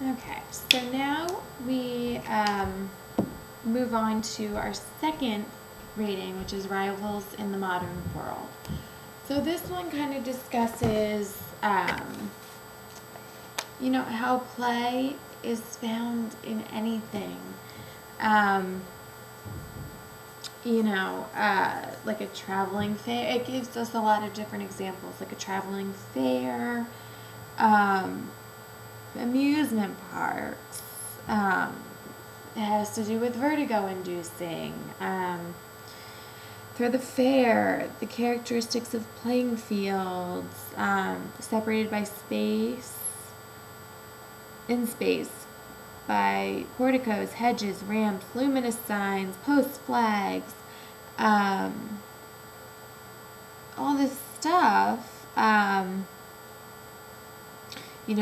Okay, so now we move on to our second rating, which is Rivals in the Modern World. So this one kind of discusses, how play is found in anything. Like a traveling fair. It gives us a lot of different examples, like a traveling fair, amusement parks. It has to do with vertigo inducing. For the fair, the characteristics of playing fields, separated by space, in space, by porticos, hedges, ramps, luminous signs, posts, flags, all this stuff.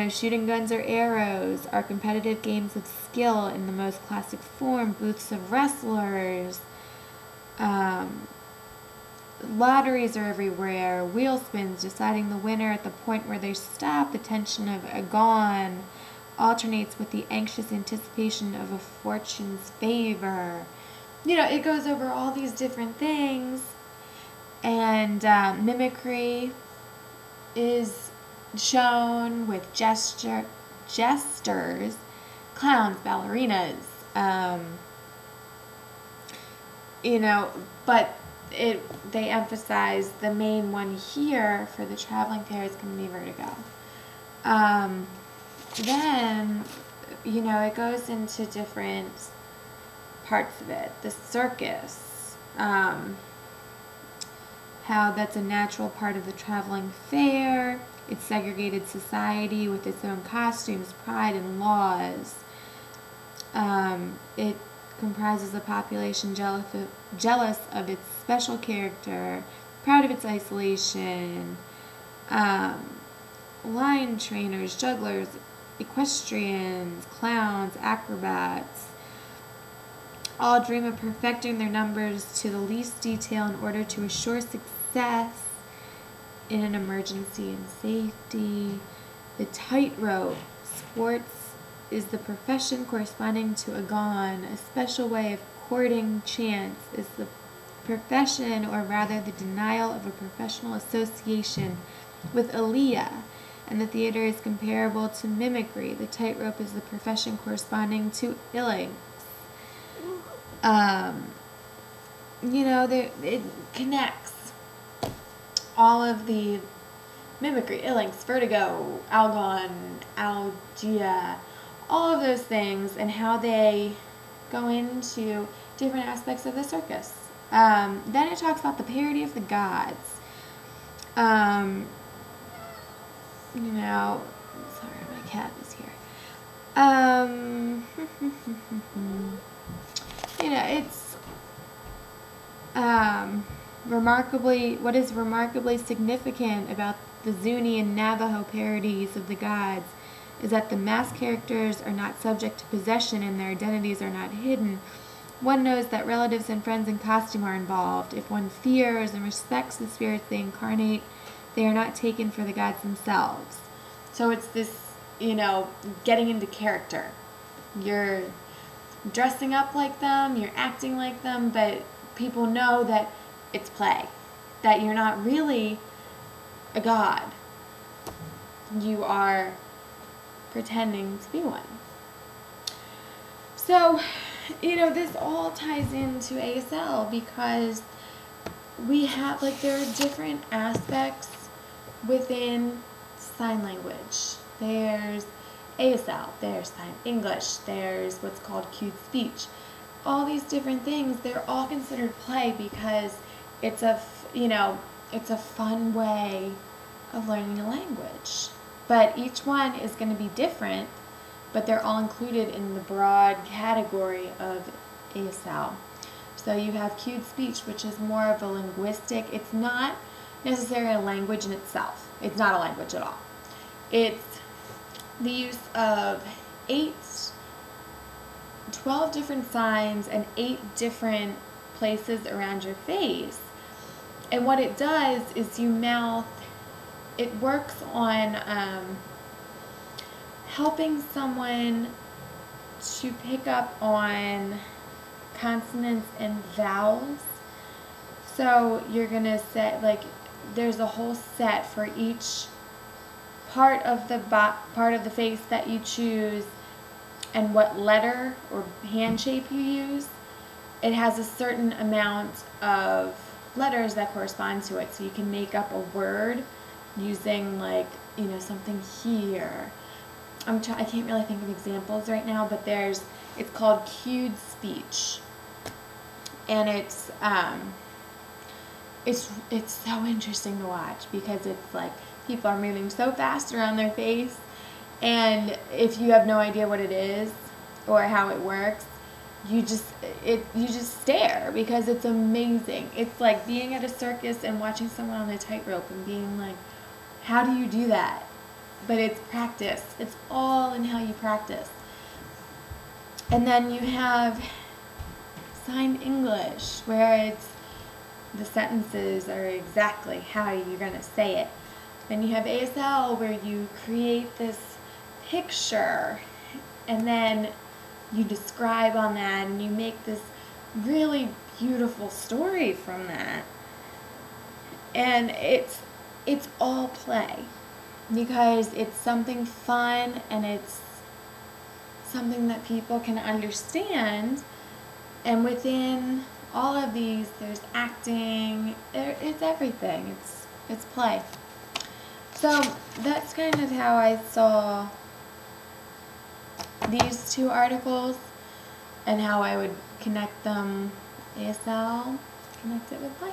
Shooting guns or arrows are competitive games of skill in the most classic form, booths of wrestlers. Lotteries are everywhere, wheel spins deciding the winner at the point where they stop. The tension of a gone alternates with the anxious anticipation of a fortune's favor. It goes over all these different things. And mimicry is shown with jesters, clowns, ballerinas. But they emphasize the main one here for the traveling fair is going to be vertigo. Then, it goes into different parts of it. The circus, how that's a natural part of the traveling fair. It's segregated society with its own costumes, pride, and laws. It comprises a population jealous of its special character, proud of its isolation. Lion trainers, jugglers, equestrians, clowns, acrobats, all dream of perfecting their numbers to the least detail in order to assure success in an emergency and safety. The tightrope sports is the profession corresponding to agon. A special way of courting chance is the profession, or rather the denial of a professional association with Aaliyah, and the theater is comparable to mimicry. The tightrope is the profession corresponding to Illing. It connects all of the mimicry, Illings, vertigo, algon, algia, all of those things, and how they go into different aspects of the circus. Then it talks about the parody of the gods. Sorry, my cat is here. It's what is remarkably significant about the Zuni and Navajo parodies of the gods is that the masked characters are not subject to possession and their identities are not hidden. One knows that relatives and friends in costume are involved. If one fears and respects the spirits they incarnate, they are not taken for the gods themselves. So it's this, getting into character. You're dressing up like them, you're acting like them, but people know that it's play, that you're not really a god. You are pretending to be one. So, this all ties into ASL because we have, there are different aspects within sign language. There's ASL, there's sign English, there's what's called cued speech. All these different things, they're all considered play because it's a fun way of learning a language. But each one is going to be different, but they're all included in the broad category of ASL. So you have cued speech, which is more of a linguistic. It's not necessarily a language in itself. It's not a language at all. It's the use of 12 different signs and 8 different places around your face. And what it does is it works on helping someone to pick up on consonants and vowels. So you're going to set, like, there's a whole set for each part of the face that you choose and what letter or hand shape you use. It has a certain amount of letters that correspond to it. So you can make up a word using, like, you know, something here. I can't really think of examples right now, but it's called cued speech. And it's so interesting to watch because it's like people are moving so fast around their face, and if you have no idea what it is or how it works, you just stare because it's amazing. It's like being at a circus and watching someone on a tightrope and being like, how do you do that? But it's practice. It's all in how you practice. And then you have Sign English, where the sentences are exactly how you're going to say it. Then you have ASL, where you create this picture and then you describe on that and you make this really beautiful story from that. And it's all play because it's something fun and it's something that people can understand. And within all of these, there's acting, it's everything, it's play. So that's kind of how I saw these two articles and how I would connect them, ASL, connect it with play.